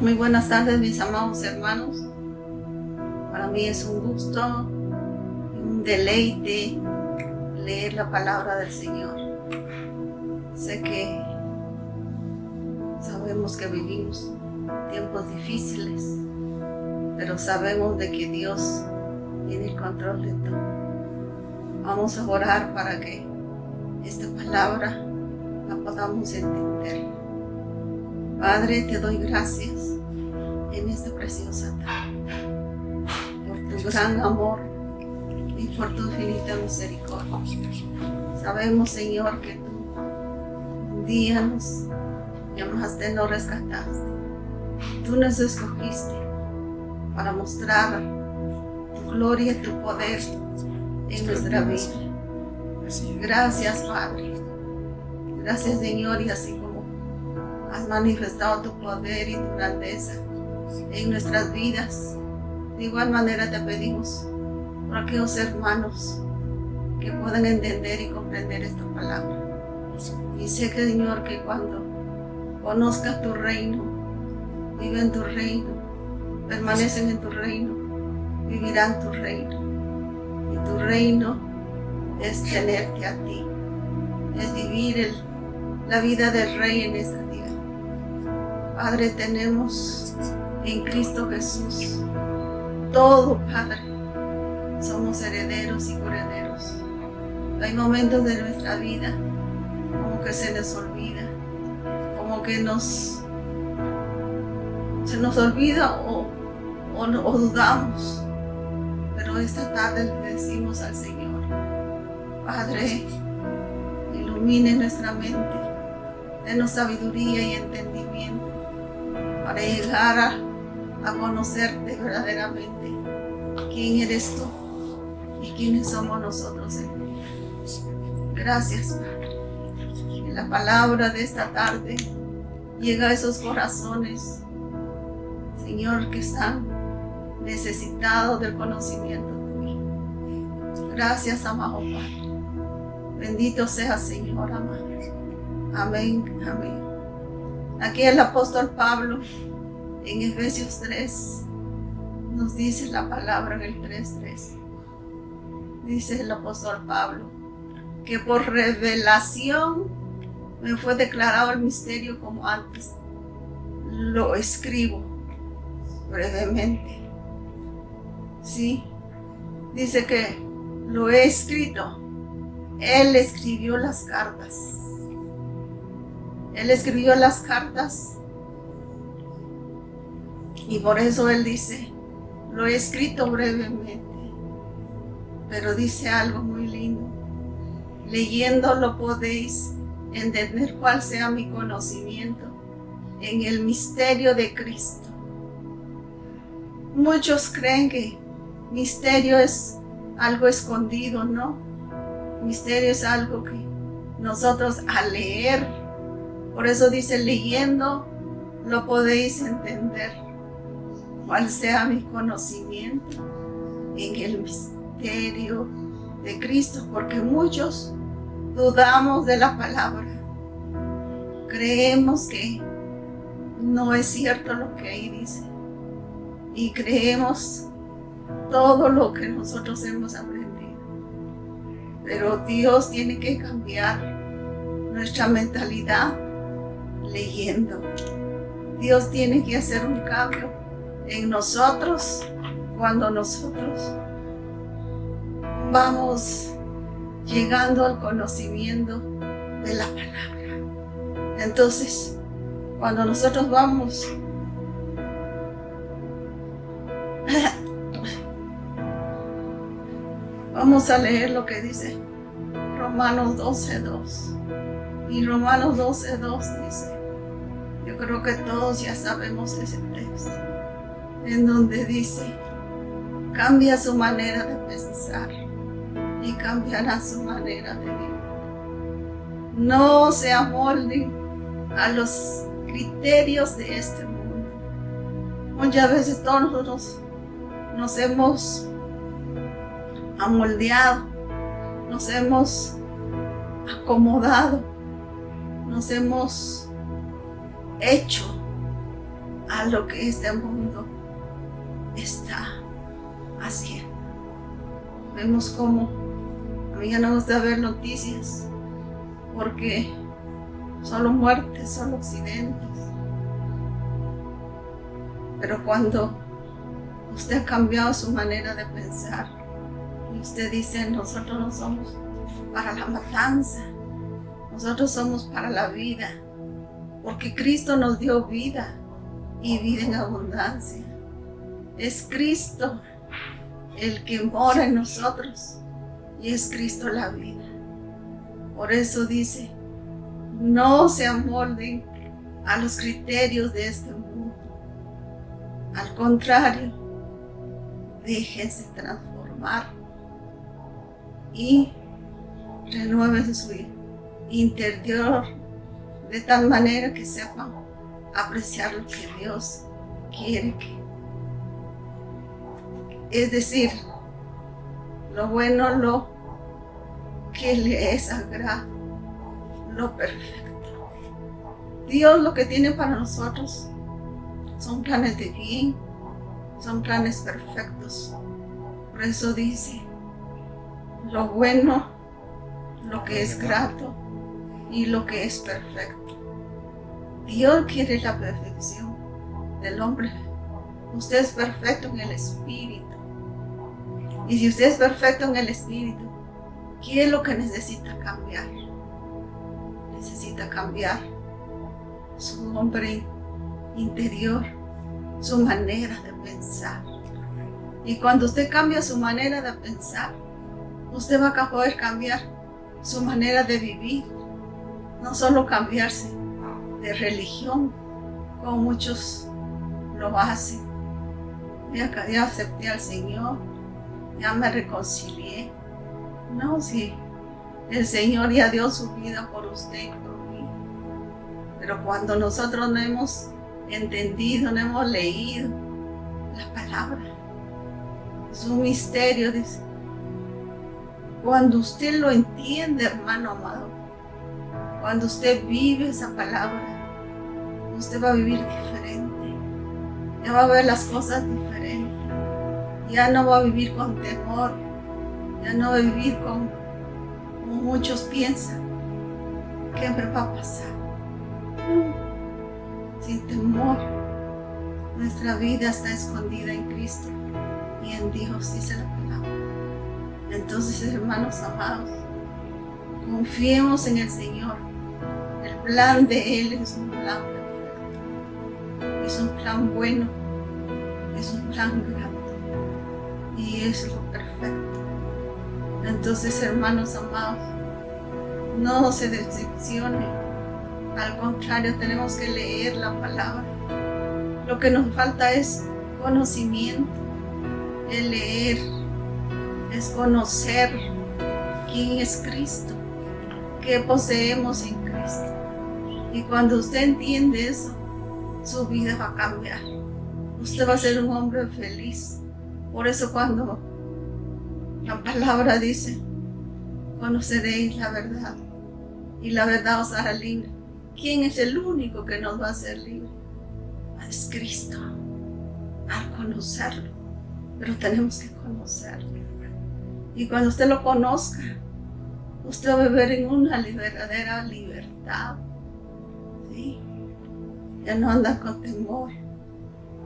Muy buenas tardes, mis amados hermanos. Para mí es un gusto y un deleite leer la palabra del Señor. Sé que sabemos que vivimos tiempos difíciles, pero sabemos de que Dios tiene el control de todo. Vamos a orar para que esta palabra la podamos entender. Padre, te doy gracias en esta preciosa tarde por tu gran amor y por tu infinita misericordia. Sabemos, Señor, que tú un día nos llamaste, nos rescataste. Tú nos escogiste para mostrar tu gloria y tu poder en nuestra vida. Gracias, Padre. Gracias, Señor, y así como has manifestado tu poder y tu grandeza en nuestras vidas, de igual manera te pedimos por aquellos hermanos que puedan entender y comprender esta palabra. Y sé que, Señor, que cuando conozcan tu reino, viven en tu reino, permanecen en tu reino, vivirán tu reino. Y tu reino es tenerte a ti, es vivir la vida del Rey en esta tierra. Padre, tenemos en Cristo Jesús todo, Padre. Somos herederos y coherederos. Hay momentos de nuestra vida como que se nos olvida, como que se nos olvida o dudamos. Pero esta tarde le decimos al Señor: Padre, ilumine nuestra mente, denos sabiduría y entendimiento para llegar a conocerte verdaderamente quién eres tú y quiénes somos nosotros en Dios. Gracias, Padre. Que la palabra de esta tarde llega a esos corazones, Señor, que están necesitados del conocimiento tuyo. Gracias, amado Padre. Bendito sea, Señor amado. Amén, amén. Aquí el apóstol Pablo en Efesios 3 nos dice la palabra en el 3:3. Dice el apóstol Pablo que por revelación me fue declarado el misterio como antes. Lo escribo brevemente. Sí, dice que lo he escrito. Él escribió las cartas. Él escribió las cartas y por eso él dice, lo he escrito brevemente, pero dice algo muy lindo. Leyéndolo podéis entender cuál sea mi conocimiento en el misterio de Cristo. Muchos creen que misterio es algo escondido, ¿no? Misterio es algo que nosotros al leer, por eso dice, leyendo lo podéis entender cuál sea mi conocimiento en el misterio de Cristo, porque muchos dudamos de la palabra. Creemos que no es cierto lo que ahí dice y creemos todo lo que nosotros hemos aprendido. Pero Dios tiene que cambiar nuestra mentalidad leyendo. Dios tiene que hacer un cambio en nosotros cuando nosotros vamos llegando al conocimiento de la palabra. Entonces, cuando nosotros vamos a leer lo que dice Romanos 12:2. Y Romanos 12:2 dice, yo creo que todos ya sabemos ese texto, en donde dice, cambia su manera de pensar y cambiará su manera de vivir. No se amolden a los criterios de este mundo. Muchas veces todos nosotros nos hemos amoldeado, nos hemos acomodado, nos hemos hecho a lo que este mundo está haciendo. Vemos cómo a mí ya no me gusta ver noticias porque solo muertes, solo accidentes. Pero cuando usted ha cambiado su manera de pensar y usted dice, nosotros no somos para la matanza, nosotros somos para la vida, porque Cristo nos dio vida y vida en abundancia. Es Cristo el que mora en nosotros y es Cristo la vida. Por eso dice, no se amolden a los criterios de este mundo. Al contrario, déjense transformar y renueven su interior de tal manera que sepan apreciar lo que Dios quiere que. Es decir, lo bueno, lo que le es agrado, lo perfecto. Dios lo que tiene para nosotros son planes de bien, son planes perfectos. Por eso dice, lo bueno, lo que es grato y lo que es perfecto. Dios quiere la perfección del hombre. Usted es perfecto en el espíritu. Y si usted es perfecto en el espíritu, ¿qué es lo que necesita cambiar? Necesita cambiar su hombre interior, su manera de pensar. Y cuando usted cambia su manera de pensar, usted va a poder cambiar su manera de vivir. No solo cambiarse de religión, como muchos lo hacen. Ya acepté al Señor, ya me reconcilié. No, sí, el Señor ya dio su vida por usted y por mí. Pero cuando nosotros no hemos entendido, no hemos leído la palabra, es un misterio, dice. Cuando usted lo entiende, hermano amado, cuando usted vive esa palabra, usted va a vivir diferente. Ya va a ver las cosas diferentes. Ya no va a vivir con temor. Ya no va a vivir como muchos piensan. ¿Qué me va a pasar? No, sin temor. Nuestra vida está escondida en Cristo y en Dios, dice la palabra. Entonces, hermanos amados, confiemos en el Señor. El plan de Él es un plan perfecto. Es un plan bueno. Es un plan grato. Y es lo perfecto. Entonces, hermanos amados, no se decepcionen. Al contrario, tenemos que leer la palabra. Lo que nos falta es conocimiento. El leer es conocer quién es Cristo, qué poseemos en Cristo. Y cuando usted entiende eso, su vida va a cambiar. Usted va a ser un hombre feliz. Por eso cuando la palabra dice, conoceréis la verdad y la verdad os hará libre. ¿Quién es el único que nos va a hacer libre? Es Cristo. Al conocerlo. Pero tenemos que conocerlo. Y cuando usted lo conozca, usted va a vivir en una verdadera libertad. ¿Sí? Ya no anda con temor.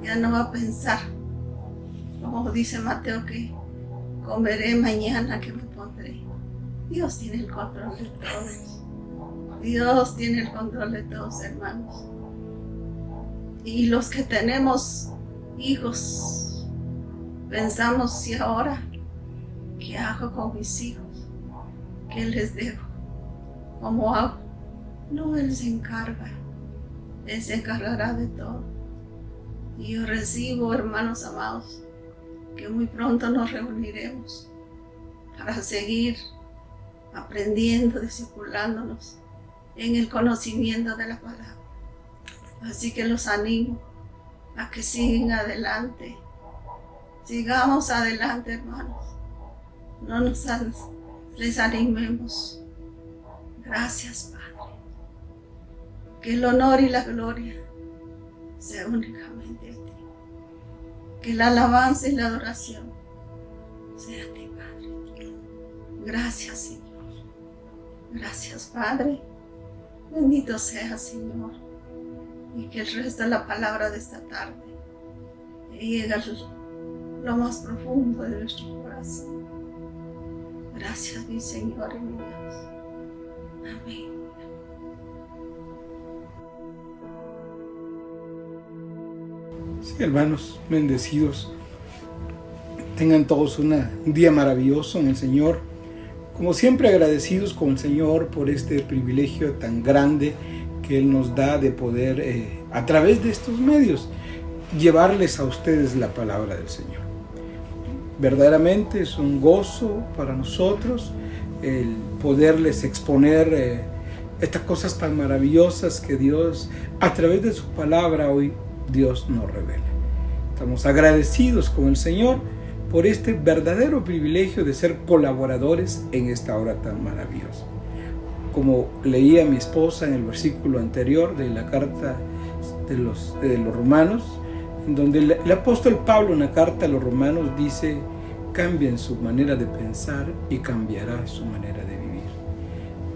Ya no va a pensar, como dice Mateo, que comeré mañana, que me pondré. Dios tiene el control de todos. Dios tiene el control de todos, hermanos. Y los que tenemos hijos, pensamos, si ahora, ¿qué hago con mis hijos? ¿Qué les dejo? ¿Cómo hago? No, Él se encarga. Él se encargará de todo. Y yo recibo, hermanos amados, que muy pronto nos reuniremos para seguir aprendiendo, discipulándonos en el conocimiento de la palabra. Así que los animo a que sigan adelante. Sigamos adelante, hermanos. No nos desanimemos. Gracias, Padre. Que el honor y la gloria sea únicamente a ti. Que la alabanza y la adoración sea a ti, Padre. Gracias, Señor. Gracias, Padre. Bendito sea, Señor. Y que el resto de la palabra de esta tarde llegue a lo más profundo de nuestro corazón. Gracias, mi Señor y mi Dios. Amén. Sí, hermanos, bendecidos. Tengan todos un día maravilloso en el Señor. Como siempre, agradecidos con el Señor por este privilegio tan grande que Él nos da de poder, a través de estos medios, llevarles a ustedes la palabra del Señor. Verdaderamente es un gozo para nosotros el poderles exponer estas cosas tan maravillosas que Dios, a través de su palabra, hoy Dios nos revela. Estamos agradecidos con el Señor por este verdadero privilegio de ser colaboradores en esta hora tan maravillosa. Como leía mi esposa en el versículo anterior de la carta de los Romanos, en donde el apóstol Pablo en la carta a los Romanos dice: cambien su manera de pensar y cambiará su manera de vivir.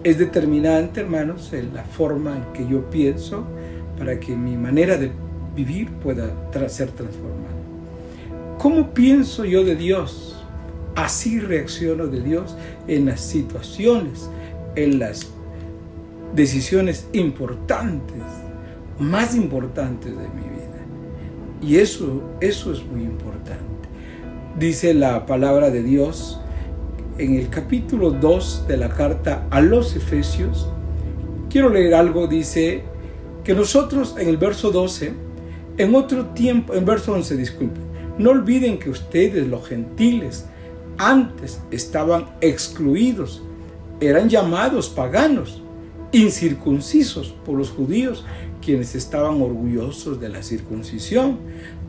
Es determinante, hermanos, la forma en que yo pienso para que mi manera de vivir pueda ser transformada. ¿Cómo pienso yo de Dios? Así reacciono de Dios en las situaciones, en las decisiones importantes, más importantes de mi vida. Y eso es muy importante. Dice la palabra de Dios en el capítulo 2 de la carta a los Efesios. Quiero leer algo. Dice que nosotros, en el verso 12, en otro tiempo, en verso 11, disculpen, no olviden que ustedes, los gentiles, antes estaban excluidos, eran llamados paganos, incircuncisos por los judíos, quienes estaban orgullosos de la circuncisión,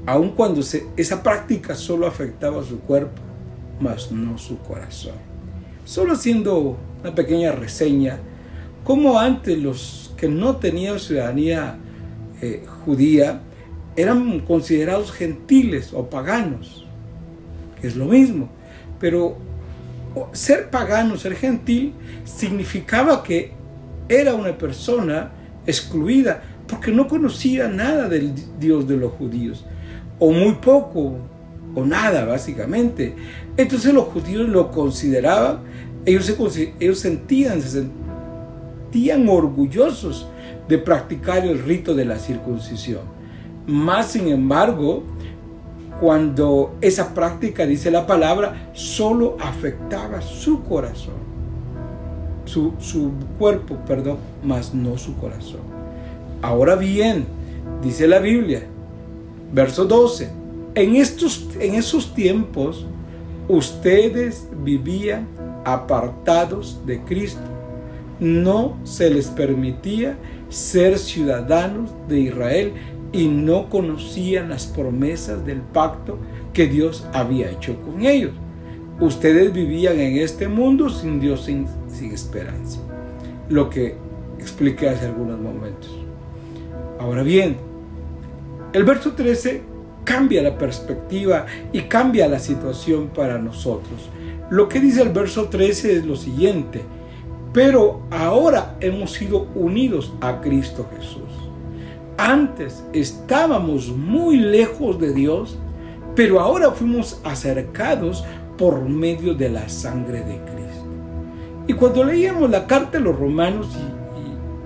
aun cuando esa práctica solo afectaba su cuerpo, mas no su corazón. Solo haciendo una pequeña reseña, como antes los que no tenían ciudadanía judía eran considerados gentiles o paganos, que es lo mismo, pero ser pagano, ser gentil, significaba que era una persona excluida porque no conocía nada del Dios de los judíos, o muy poco, o nada básicamente. Entonces los judíos lo consideraban, ellos se sentían orgullosos de practicar el rito de la circuncisión. Más sin embargo, cuando esa práctica, dice la palabra, solo afectaba su corazón, su cuerpo, perdón, mas no su corazón. Ahora bien, dice la Biblia, verso 12, en esos tiempos ustedes vivían apartados de Cristo. No se les permitía ser ciudadanos de Israel y no conocían las promesas del pacto que Dios había hecho con ellos. Ustedes vivían en este mundo sin Dios, sin esperanza. Lo que expliqué hace algunos momentos. Ahora bien, el verso 13 cambia la perspectiva y cambia la situación para nosotros. Lo que dice el verso 13 es lo siguiente: pero ahora hemos sido unidos a Cristo Jesús. Antes estábamos muy lejos de Dios, pero ahora fuimos acercados por medio de la sangre de Cristo. Y cuando leíamos la carta de los Romanos,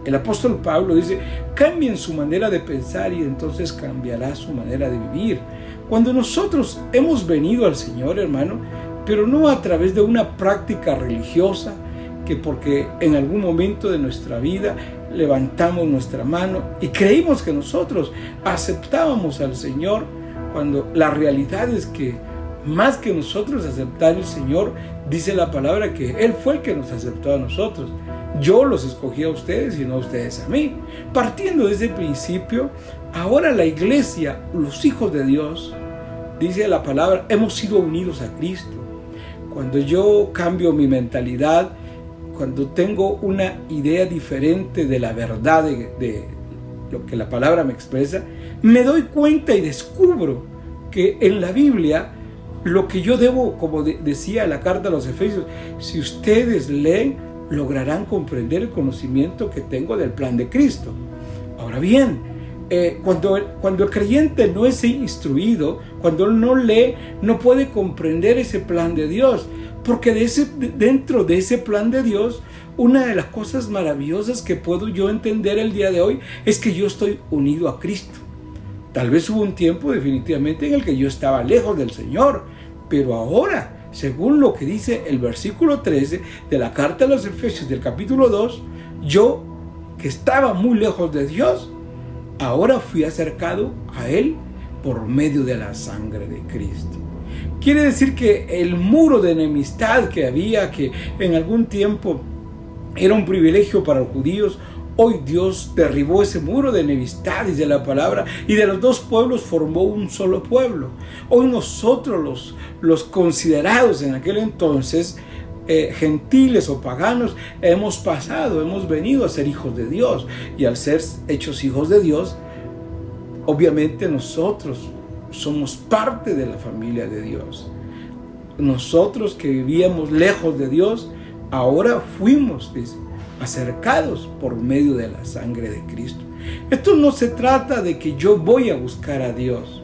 y el apóstol Pablo dice: cambien su manera de pensar y entonces cambiará su manera de vivir. Cuando nosotros hemos venido al Señor, hermano, pero no a través de una práctica religiosa, que porque en algún momento de nuestra vida levantamos nuestra mano y creímos que nosotros aceptábamos al Señor, cuando la realidad es que más que nosotros aceptar al Señor, dice la palabra que Él fue el que nos aceptó a nosotros. Yo los escogí a ustedes y no ustedes a mí. Partiendo de ese principio, ahora la iglesia, los hijos de Dios, dice la palabra, hemos sido unidos a Cristo. Cuando yo cambio mi mentalidad, cuando tengo una idea diferente de la verdad de lo que la palabra me expresa, me doy cuenta y descubro que en la Biblia lo que yo debo, como decía la carta a los Efesios, si ustedes leen, lograrán comprender el conocimiento que tengo del plan de Cristo. Ahora bien, cuando el creyente no es instruido, cuando él no lee, no puede comprender ese plan de Dios, porque dentro de ese plan de Dios, una de las cosas maravillosas que puedo yo entender el día de hoy es que yo estoy unido a Cristo. Tal vez hubo un tiempo definitivamente en el que yo estaba lejos del Señor, pero ahora, según lo que dice el versículo 13 de la carta a los Efesios del capítulo 2, yo que estaba muy lejos de Dios, ahora fui acercado a Él por medio de la sangre de Cristo. Quiere decir que el muro de enemistad que había, que en algún tiempo era un privilegio para los judíos, hoy Dios derribó ese muro de enemistad, dice la palabra, y de los dos pueblos formó un solo pueblo. Hoy nosotros, los considerados en aquel entonces, gentiles o paganos, hemos venido a ser hijos de Dios, y al ser hechos hijos de Dios, obviamente nosotros somos parte de la familia de Dios. Nosotros que vivíamos lejos de Dios, ahora fuimos, dice, acercados por medio de la sangre de Cristo. Esto no se trata de que yo voy a buscar a Dios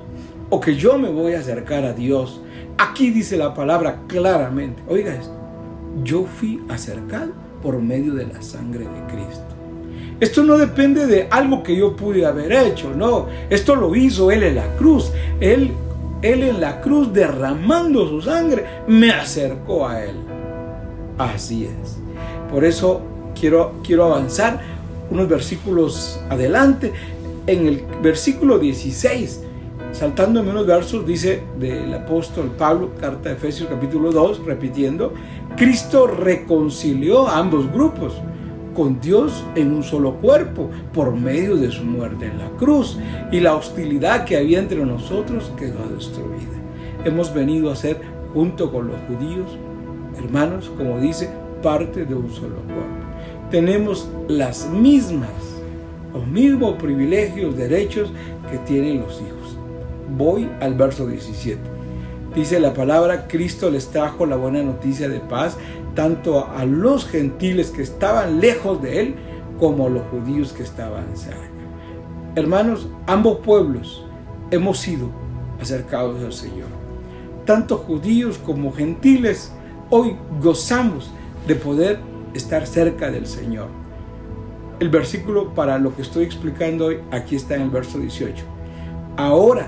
o que yo me voy a acercar a Dios. Aquí dice la palabra claramente, oiga esto, yo fui acercado por medio de la sangre de Cristo. Esto no depende de algo que yo pude haber hecho, no, esto lo hizo Él en la cruz. Él en la cruz, derramando su sangre, me acercó a Él. Así es. Por eso quiero avanzar unos versículos adelante. En el versículo 16, saltándome unos versos, dice del apóstol Pablo, carta de Efesios capítulo 2, repitiendo, Cristo reconcilió a ambos grupos con Dios en un solo cuerpo por medio de su muerte en la cruz, y la hostilidad que había entre nosotros quedó destruida. Hemos venido a ser, junto con los judíos, hermanos, como dice, parte de un solo cuerpo. Tenemos los mismos privilegios, derechos que tienen los hijos. Voy al verso 17. Dice la palabra, Cristo les trajo la buena noticia de paz, tanto a los gentiles que estaban lejos de Él, como a los judíos que estaban cerca. Hermanos, ambos pueblos hemos sido acercados al Señor. Tanto judíos como gentiles, hoy gozamos de poder estar cerca del Señor. El versículo para lo que estoy explicando hoy, aquí está en el verso 18. Ahora,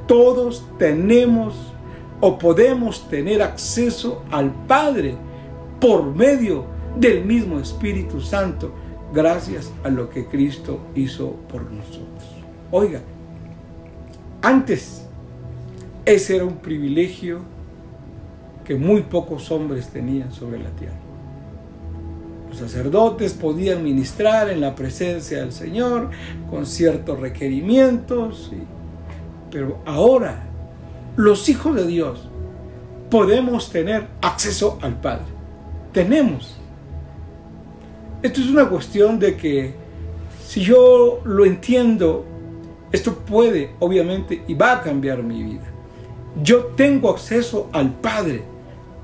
todos tenemos o podemos tener acceso al Padre por medio del mismo Espíritu Santo, gracias a lo que Cristo hizo por nosotros. Oiga, antes ese era un privilegio que muy pocos hombres tenían sobre la tierra. Los sacerdotes podían ministrar en la presencia del Señor con ciertos requerimientos, pero ahora los hijos de Dios podemos tener acceso al Padre. Tenemos. Esto es una cuestión de que si yo lo entiendo, esto puede, obviamente, y va a cambiar mi vida. Yo tengo acceso al Padre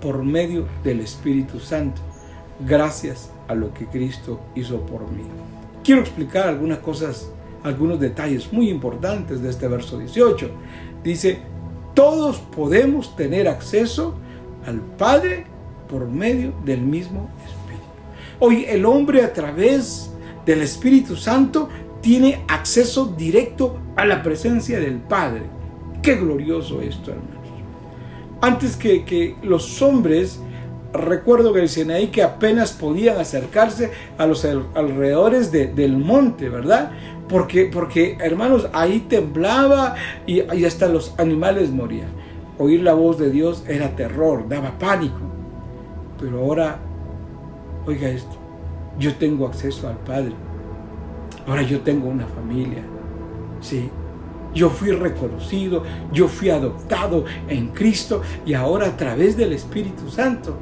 por medio del Espíritu Santo, gracias a lo que Cristo hizo por mí. Quiero explicar algunas cosas, algunos detalles muy importantes de este verso 18. Dice, todos podemos tener acceso al Padre por medio del mismo Espíritu. Hoy el hombre, a través del Espíritu Santo, tiene acceso directo a la presencia del Padre. Qué glorioso esto, hermanos. Antes que los hombres, recuerdo que dicen ahí que apenas podían acercarse a los alrededores del monte, ¿verdad? Porque, hermanos, ahí temblaba y hasta los animales morían. Oír la voz de Dios era terror, daba pánico. Pero ahora, oiga esto, yo tengo acceso al Padre. Ahora yo tengo una familia. Sí, yo fui reconocido, yo fui adoptado en Cristo, y ahora a través del Espíritu Santo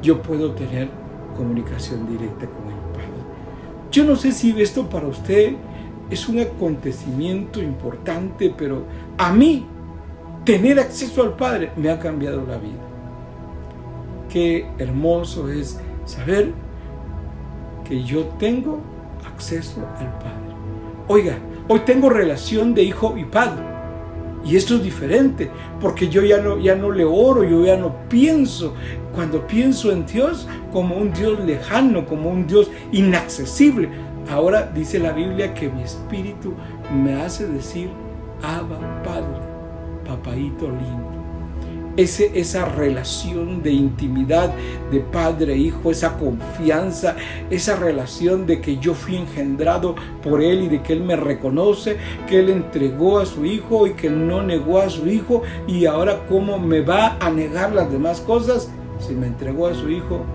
yo puedo tener comunicación directa con el Padre. Yo no sé si esto para usted es un acontecimiento importante, pero a mí tener acceso al Padre me ha cambiado la vida. Qué hermoso es saber que yo tengo acceso al Padre. Oiga, hoy tengo relación de hijo y padre. Y esto es diferente, porque yo ya no le oro, yo ya no pienso, cuando pienso en Dios, como un Dios lejano, como un Dios inaccesible. Ahora dice la Biblia que mi espíritu me hace decir, Abba, Padre, papaíto lindo. Esa relación de intimidad de padre e hijo, esa confianza, esa relación de que yo fui engendrado por Él y de que Él me reconoce, que Él entregó a su hijo y que no negó a su hijo, y ahora cómo me va a negar las demás cosas. Si me entregó a su hijo,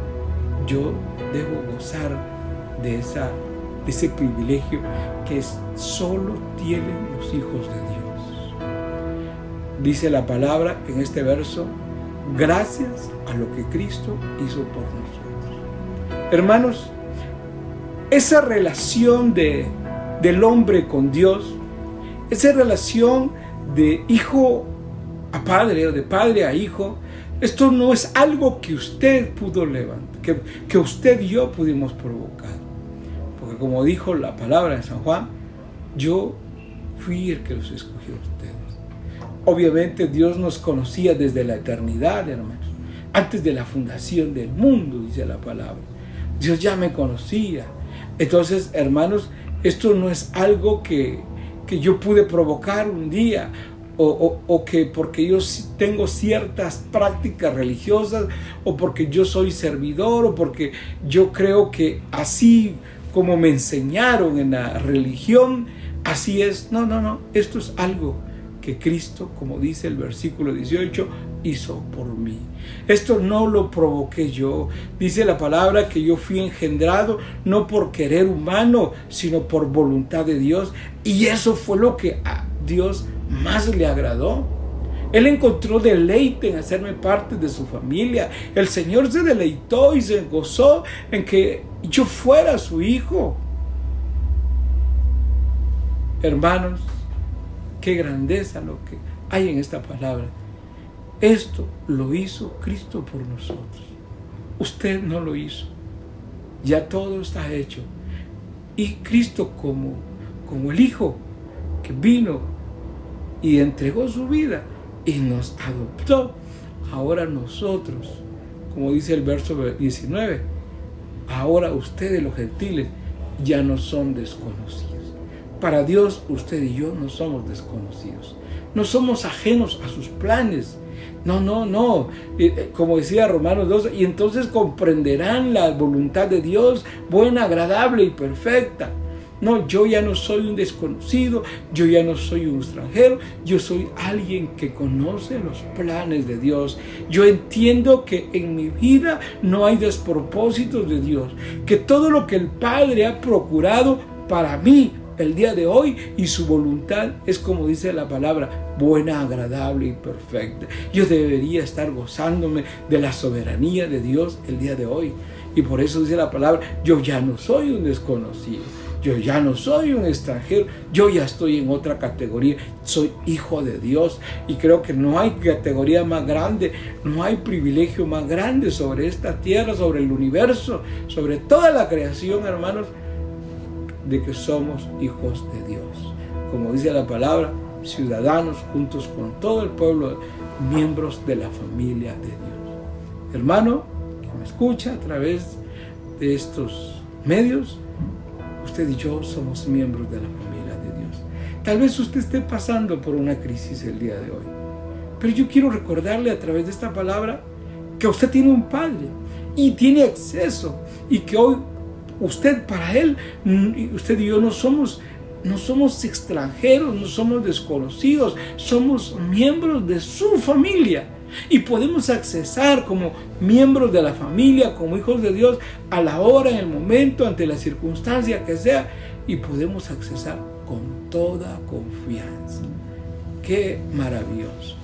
yo debo gozar de ese privilegio que solo tienen los hijos de Dios. Dice la palabra en este verso, gracias a lo que Cristo hizo por nosotros. Hermanos, esa relación del hombre con Dios, esa relación de hijo a padre o de padre a hijo, esto no es algo que usted pudo levantar, que usted y yo pudimos provocar. Porque como dijo la palabra de San Juan, yo fui el que los escogió a ustedes. Obviamente Dios nos conocía desde la eternidad, hermanos. Antes de la fundación del mundo, dice la palabra. Dios ya me conocía. Entonces, hermanos, esto no es algo que yo pude provocar un día, o que porque yo tengo ciertas prácticas religiosas, o porque yo soy servidor, o porque yo creo que así como me enseñaron en la religión, así es. No. Esto es algo que Cristo, como dice el versículo 18, hizo por mí. Esto no lo provoqué yo. Dice la palabra que yo fui engendrado no por querer humano, sino por voluntad de Dios. Y eso fue lo que a Dios más le agradó. Él encontró deleite en hacerme parte de su familia. El Señor se deleitó y se gozó en que yo fuera su hijo. Hermanos, qué grandeza lo que hay en esta palabra. Esto lo hizo Cristo por nosotros. Usted no lo hizo. Ya todo está hecho. Y Cristo como el Hijo que vino y entregó su vida y nos adoptó. Ahora nosotros, como dice el verso 19, ahora ustedes los gentiles ya no son desconocidos. Para Dios, usted y yo no somos desconocidos. No somos ajenos a sus planes. No. Como decía Romanos 12, y entonces comprenderán la voluntad de Dios, buena, agradable y perfecta. No, yo ya no soy un desconocido, yo ya no soy un extranjero, yo soy alguien que conoce los planes de Dios. Yo entiendo que en mi vida no hay despropósitos de Dios, que todo lo que el Padre ha procurado para mí el día de hoy y su voluntad es, como dice la palabra, buena, agradable y perfecta. Yo debería estar gozándome de la soberanía de Dios el día de hoy. Y por eso dice la palabra, yo ya no soy un desconocido, yo ya no soy un extranjero, yo ya estoy en otra categoría, soy hijo de Dios. Y creo que no hay categoría más grande, no hay privilegio más grande sobre esta tierra, sobre el universo, sobre toda la creación, hermanos, de que somos hijos de Dios. Como dice la palabra, ciudadanos juntos con todo el pueblo, miembros de la familia de Dios. Hermano que me escucha a través de estos medios, usted y yo somos miembros de la familia de Dios. Tal vez usted esté pasando por una crisis el día de hoy, pero yo quiero recordarle a través de esta palabra que usted tiene un Padre y tiene acceso, y que hoy usted, para Él, usted y yo no somos extranjeros, no somos desconocidos, somos miembros de su familia. Y podemos accesar como miembros de la familia, como hijos de Dios, a la hora, en el momento, ante la circunstancia que sea, y podemos accesar con toda confianza. ¡Qué maravilloso!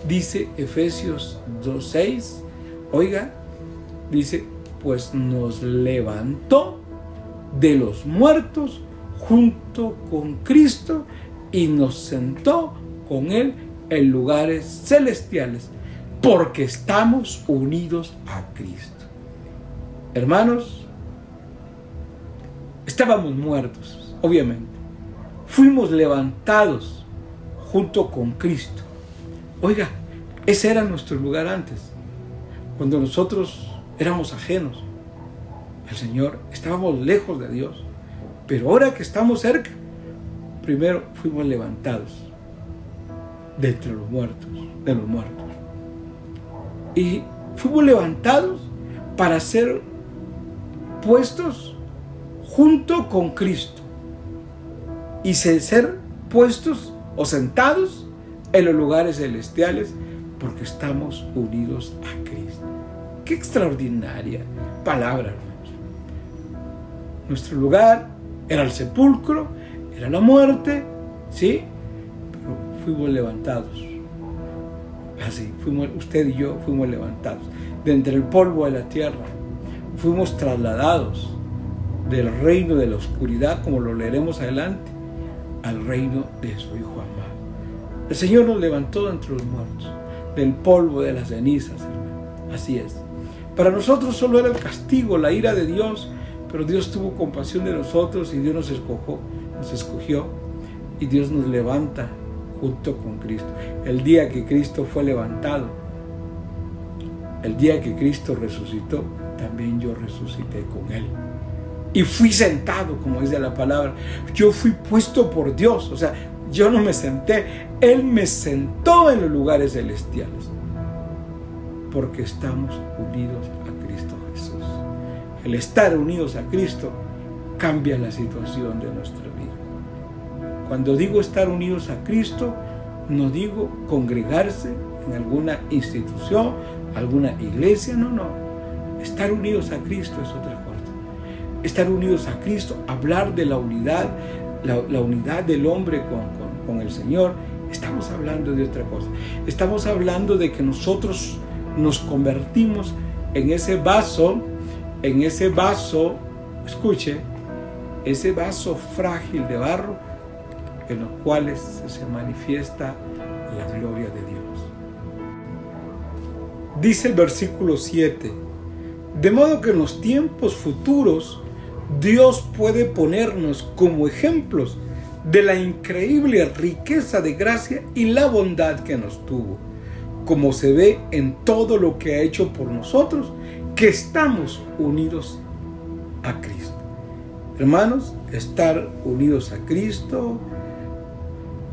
Dice Efesios 2:6, oiga, dice, pues nos levantó de los muertos junto con Cristo y nos sentó con Él en lugares celestiales, porque estamos unidos a Cristo. Hermanos, estábamos muertos, obviamente. Fuimos levantados junto con Cristo. Oiga, ese era nuestro lugar antes, cuando nosotros éramos ajenos al Señor, estábamos lejos de Dios. Pero ahora que estamos cerca, primero fuimos levantados de entre los muertos, y fuimos levantados para ser puestos junto con Cristo y ser puestos o sentados en los lugares celestiales, porque estamos unidos a Cristo. Qué extraordinaria palabra, hermanos. Nuestro lugar era el sepulcro, era la muerte, ¿sí? Pero fuimos levantados. Así, usted y yo fuimos levantados de entre el polvo de la tierra. Fuimos trasladados del reino de la oscuridad, como lo leeremos adelante, al reino de su Hijo amado. El Señor nos levantó de entre los muertos, del polvo de las cenizas, hermano. Así es. Para nosotros solo era el castigo, la ira de Dios, pero Dios tuvo compasión de nosotros y Dios nos escogió y Dios nos levanta junto con Cristo. El día que Cristo fue levantado, el día que Cristo resucitó, también yo resucité con Él. Y fui sentado, como dice la palabra. Yo fui puesto por Dios. O sea, yo no me senté. Él me sentó en los lugares celestiales. Porque estamos unidos a Cristo Jesús. El estar unidos a Cristo cambia la situación de nuestra vida. Cuando digo estar unidos a Cristo, no digo congregarse en alguna institución, alguna iglesia, no. Estar unidos a Cristo es otra cosa. Estar unidos a Cristo, hablar de la unidad, la unidad del hombre con el Señor, estamos hablando de otra cosa. Estamos hablando de que nosotros nos convertimos en ese vaso, escuche, ese vaso frágil de barro en los cuales se manifiesta la gloria de Dios. Dice el versículo 7, de modo que en los tiempos futuros Dios puede ponernos como ejemplos de la increíble riqueza de gracia y la bondad que nos tuvo, como se ve en todo lo que ha hecho por nosotros, que estamos unidos a Cristo. Hermanos, estar unidos a Cristo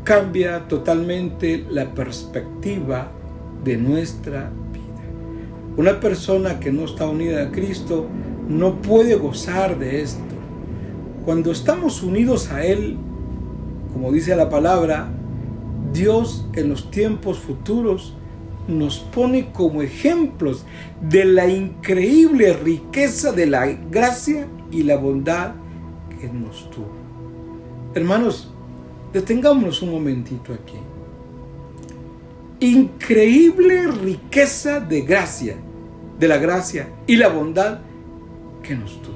cambia totalmente la perspectiva de nuestra vida. Una persona que no está unida a Cristo no puede gozar de esto. Cuando estamos unidos a Él, como dice la palabra, Dios en los tiempos futuros nos pone como ejemplos de la increíble riqueza de la gracia y la bondad que nos tuvo. Hermanos, detengámonos un momentito aquí. Increíble riqueza de gracia, de la gracia y la bondad que nos tuvo.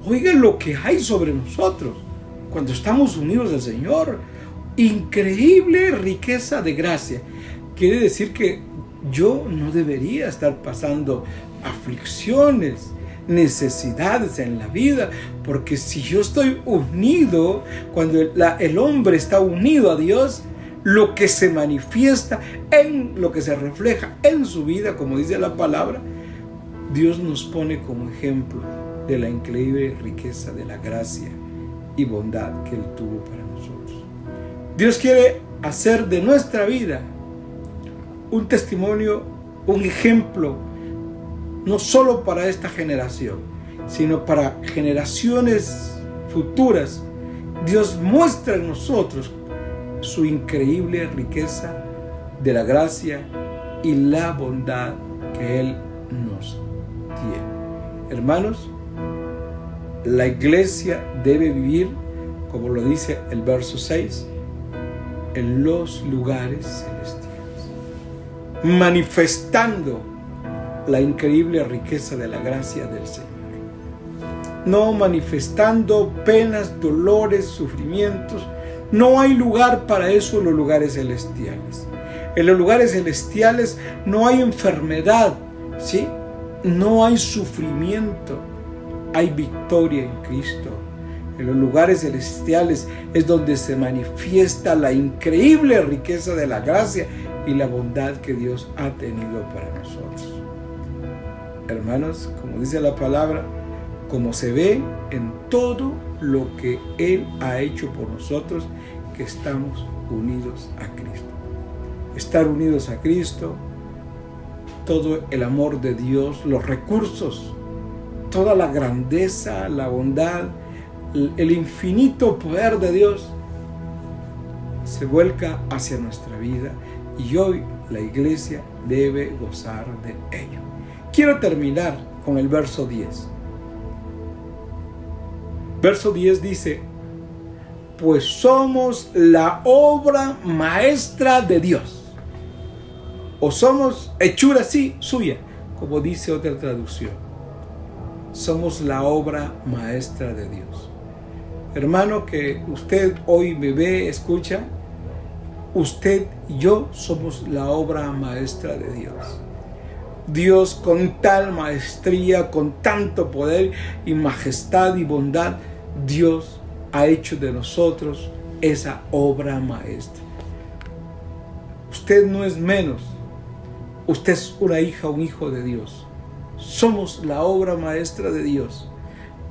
Oigan lo que hay sobre nosotros cuando estamos unidos al Señor. Increíble riqueza de gracia. Quiere decir que yo no debería estar pasando aflicciones, necesidades en la vida, porque si yo estoy unido, cuando el hombre está unido a Dios, lo que se manifiesta lo que se refleja en su vida, como dice la palabra, Dios nos pone como ejemplo de la increíble riqueza de la gracia y bondad que Él tuvo para nosotros. Dios quiere hacer de nuestra vida un testimonio, un ejemplo, no solo para esta generación, sino para generaciones futuras. Dios muestra en nosotros su increíble riqueza de la gracia y la bondad que Él nos tiene. Hermanos, la iglesia debe vivir, como lo dice el verso 6, en los lugares celestiales, manifestando la increíble riqueza de la gracia del Señor. no manifestando penas, dolores, sufrimientos. No hay lugar para eso en los lugares celestiales. En los lugares celestiales no hay enfermedad, ¿sí? No hay sufrimiento, hay victoria en Cristo. En los lugares celestiales es donde se manifiesta la increíble riqueza de la gracia y la bondad que Dios ha tenido para nosotros. Hermanos, como dice la palabra, como se ve en todo lo que Él ha hecho por nosotros, que estamos unidos a Cristo. Estar unidos a Cristo, todo el amor de Dios, los recursos, toda la grandeza, la bondad, el infinito poder de Dios se vuelca hacia nuestra vida y hoy la iglesia debe gozar de ello. Quiero terminar con el verso 10. Verso 10 dice: pues somos la obra maestra de Dios. O somos hechura sí suya, como dice otra traducción. Somos la obra maestra de Dios. Hermano, que usted hoy me ve, escucha, usted y yo somos la obra maestra de Dios. Dios, con tal maestría, con tanto poder y majestad y bondad, Dios ha hecho de nosotros esa obra maestra. Usted no es menos. Usted es una hija, un hijo de Dios. Somos la obra maestra de Dios.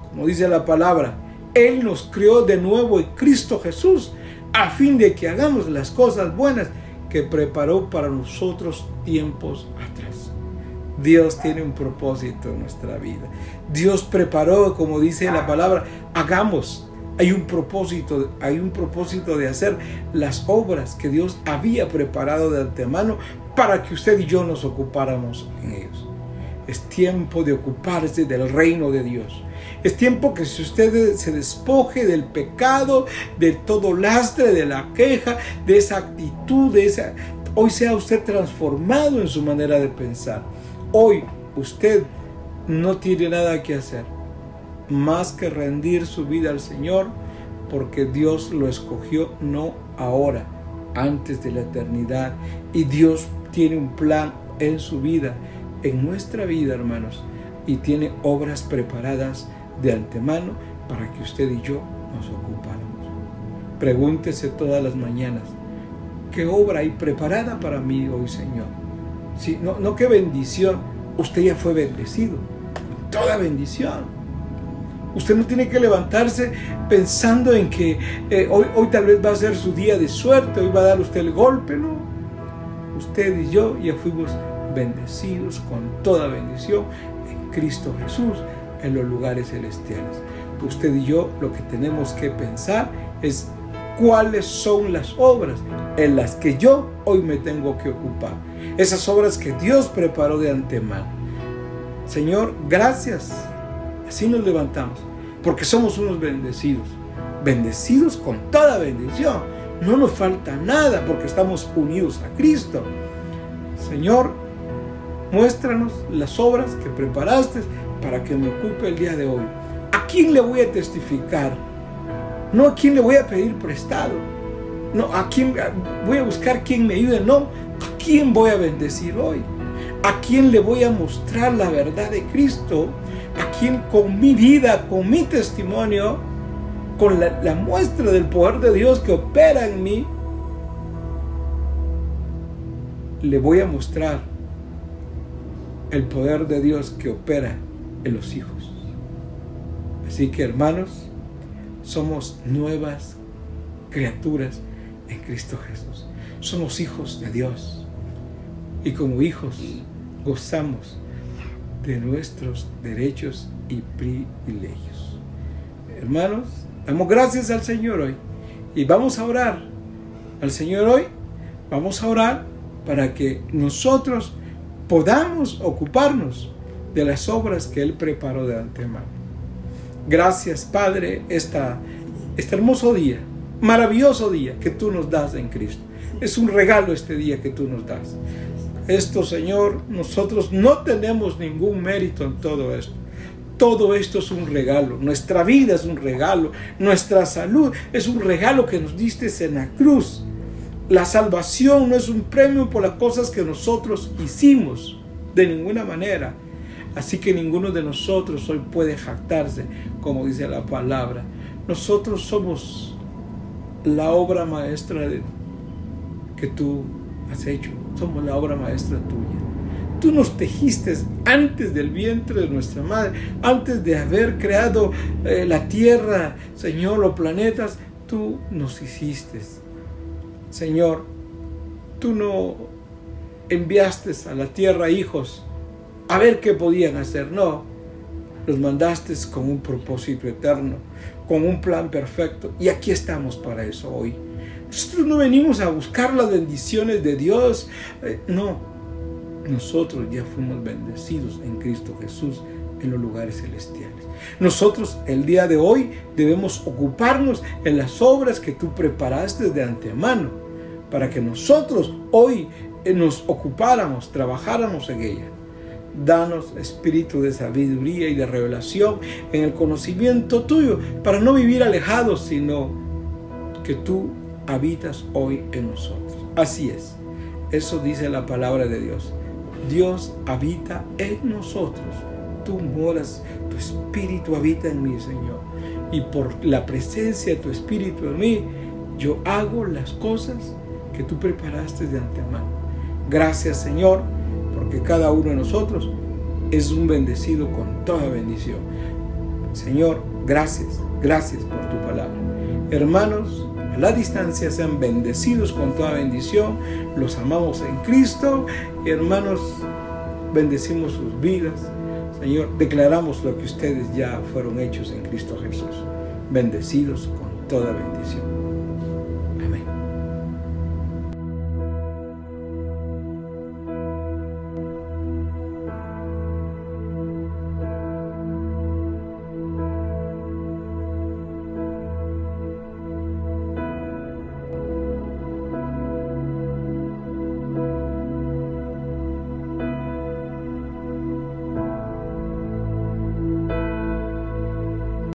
Como dice la palabra, Él nos creó de nuevo en Cristo Jesús, a fin de que hagamos las cosas buenas que preparó para nosotros tiempos atrás. Dios tiene un propósito en nuestra vida. Dios preparó, como dice la palabra, hagamos. Hay un propósito de hacer las obras que Dios había preparado de antemano para que usted y yo nos ocupáramos en ellos. Es tiempo de ocuparse del reino de Dios. Es tiempo que si usted se despoje del pecado, de todo lastre, de la queja, de esa actitud, hoy sea usted transformado en su manera de pensar. Hoy usted no tiene nada que hacer más que rendir su vida al Señor, porque Dios lo escogió no ahora, antes de la eternidad. Y Dios tiene un plan en su vida, en nuestra vida, hermanos, y tiene obras preparadas de antemano para que usted y yo nos ocupáramos. Pregúntese todas las mañanas: ¿qué obra hay preparada para mí hoy, Señor? Sí, no qué bendición. Usted ya fue bendecido, toda bendición. Usted no tiene que levantarse pensando en que hoy tal vez va a ser su día de suerte, hoy va a dar usted el golpe, no. Usted y yo ya fuimos bendecidos con toda bendición en Cristo Jesús, en los lugares celestiales. Usted y yo lo que tenemos que pensar es cuáles son las obras en las que yo hoy me tengo que ocupar. Esas obras que Dios preparó de antemano. Señor, gracias. Así nos levantamos, porque somos unos bendecidos. Bendecidos con toda bendición. No nos falta nada porque estamos unidos a Cristo. Señor, muéstranos las obras que preparaste para que me ocupe el día de hoy. ¿A quién le voy a testificar? No a quién le voy a pedir prestado. No, a quién voy a buscar quien me ayude. No, a quién voy a bendecir hoy. A quién le voy a mostrar la verdad de Cristo. A quien con mi vida, con mi testimonio, con la muestra del poder de Dios que opera en mí, le voy a mostrar el poder de Dios que opera en los hijos. Así que, hermanos, somos nuevas criaturas en Cristo Jesús. Somos hijos de Dios. Y como hijos gozamos de nuestros derechos y privilegios. Hermanos, damos gracias al Señor hoy y vamos a orar al Señor hoy. Vamos a orar para que nosotros podamos ocuparnos de las obras que Él preparó de antemano. Gracias, Padre, este hermoso día, maravilloso día que tú nos das en Cristo. Es un regalo este día que tú nos das. Esto, Señor, nosotros no tenemos ningún mérito en todo esto. Todo esto es un regalo. Nuestra vida es un regalo. Nuestra salud es un regalo que nos diste en la cruz. La salvación no es un premio por las cosas que nosotros hicimos, de ninguna manera. Así que ninguno de nosotros hoy puede jactarse, como dice la palabra. Nosotros somos la obra maestra que tú has hecho. Somos la obra maestra tuya. Tú nos tejiste antes del vientre de nuestra madre, antes de haber creado la tierra, Señor, los planetas. Tú nos hiciste. Señor, tú no enviaste a la tierra hijos a ver qué podían hacer. No, los mandaste con un propósito eterno, con un plan perfecto. Y aquí estamos para eso hoy. Nosotros no venimos a buscar las bendiciones de Dios. No, nosotros ya fuimos bendecidos en Cristo Jesús en los lugares celestiales. Nosotros el día de hoy debemos ocuparnos en las obras que tú preparaste de antemano, para que nosotros hoy nos ocupáramos, trabajáramos en ella. Danos espíritu de sabiduría y de revelación en el conocimiento tuyo, para no vivir alejados, sino que tú habitas hoy en nosotros. Así es, eso dice la palabra de Dios. Dios habita en nosotros. Tú moras, tu espíritu habita en mí, Señor. Y por la presencia de tu espíritu en mí, yo hago las cosas que tú preparaste de antemano. Gracias, Señor, porque cada uno de nosotros es un bendecido con toda bendición. Señor, gracias por tu palabra. Hermanos, a la distancia sean bendecidos con toda bendición. Los amamos en Cristo. Hermanos, bendecimos sus vidas. Señor, declaramos lo que ustedes ya fueron hechos en Cristo Jesús. Bendecidos con toda bendición.